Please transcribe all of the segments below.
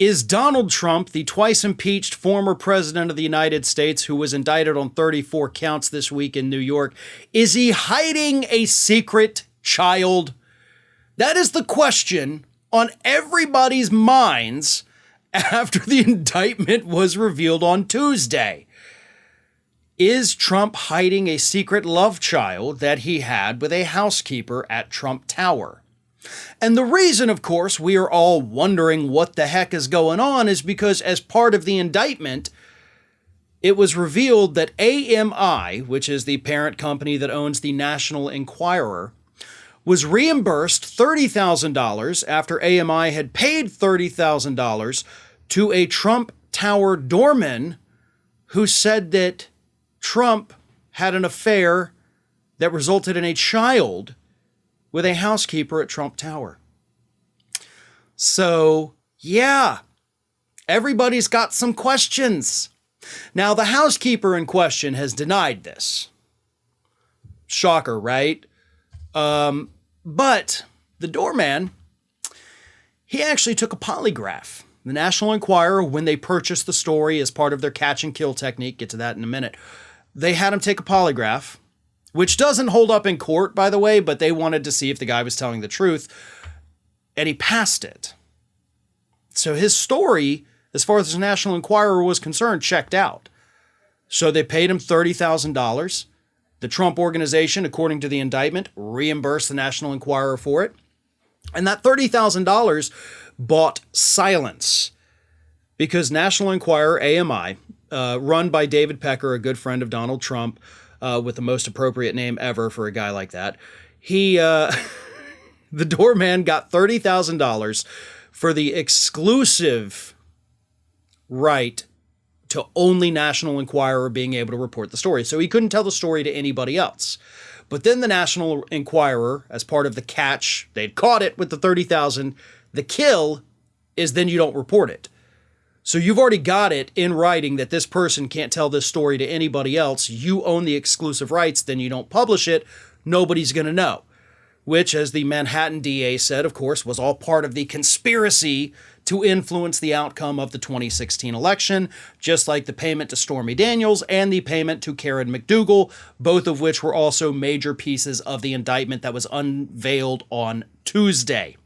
Is Donald Trump, the twice impeached former president of the United States who was indicted on 34 counts this week in New York, is he hiding a secret child? That is the question on everybody's minds after the indictment was revealed on Tuesday. Is Trump hiding a secret love child that he had with a housekeeper at Trump Tower? And the reason, of course, we are all wondering what the heck is going on is because as part of the indictment, it was revealed that AMI, which is the parent company that owns the National Enquirer, was reimbursed $30,000 after AMI had paid $30,000 to a Trump Tower doorman who said that Trump had an affair that resulted in a child with a housekeeper at Trump Tower. So, yeah, everybody's got some questions. Now, the housekeeper in question has denied this. Shocker, right? But the doorman, he actually took a polygraph. The National Enquirer, when they purchased the story as part of their catch and kill technique, get to that in a minute, they had him take a polygraph, which doesn't hold up in court, by the way, but they wanted to see if the guy was telling the truth, and he passed it. So his story, as far as the National Enquirer was concerned, checked out. So they paid him $30,000. The Trump organization, according to the indictment, reimbursed the National Enquirer for it. And that $30,000 bought silence because National Enquirer, AMI, run by David Pecker, a good friend of Donald Trump, with the most appropriate name ever for a guy like that. The doorman got $30,000 for the exclusive right to only National Enquirer being able to report the story. So he couldn't tell the story to anybody else. But then the National Enquirer, as part of the catch, they'd caught it with the $30,000. The kill is then you don't report it. So you've already got it in writing that this person can't tell this story to anybody else. You own the exclusive rights, then you don't publish it. Nobody's going to know. Which, as the Manhattan D.A. said, of course, was all part of the conspiracy to influence the outcome of the 2016 election, just like the payment to Stormy Daniels and the payment to Karen McDougal, both of which were also major pieces of the indictment that was unveiled on Tuesday.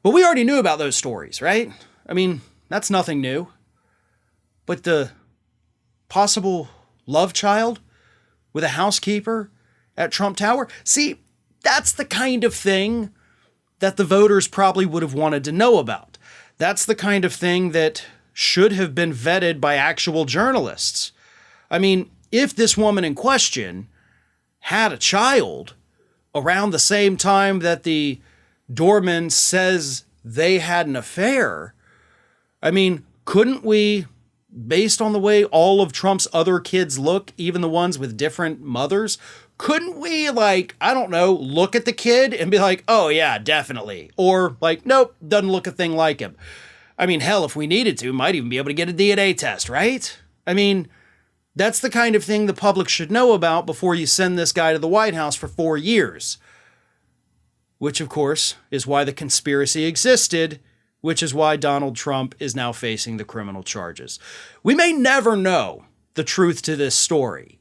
But we already knew about those stories, right? I mean, that's nothing new. But the possible love child with a housekeeper at Trump Tower? See, that's the kind of thing that the voters probably would have wanted to know about. That's the kind of thing that should have been vetted by actual journalists. I mean, if this woman in question had a child around the same time that the doorman says they had an affair, I mean, couldn't we, based on the way all of Trump's other kids look, even the ones with different mothers, couldn't we, look at the kid and be like, oh yeah, definitely. Or nope, doesn't look a thing like him. I mean, hell, if we needed to, might even be able to get a DNA test, right? I mean, that's the kind of thing the public should know about before you send this guy to the White House for 4 years. Which, of course, is why the conspiracy existed, which is why Donald Trump is now facing the criminal charges. We may never know the truth to this story,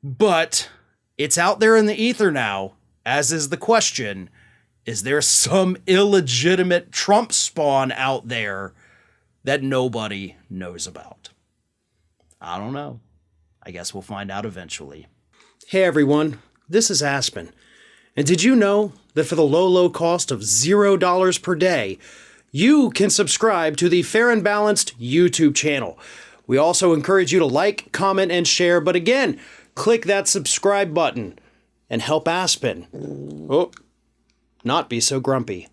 but it's out there in the ether now, as is the question, is there some illegitimate Trump spawn out there that nobody knows about? I don't know. I guess we'll find out eventually. Hey everyone, this is Aspen. And did you know that for the low cost of $0 per day, you can subscribe to the Fair and Balanced YouTube channel? We also encourage you to like, comment, and share. But again, click that subscribe button and help Aspen not be so grumpy.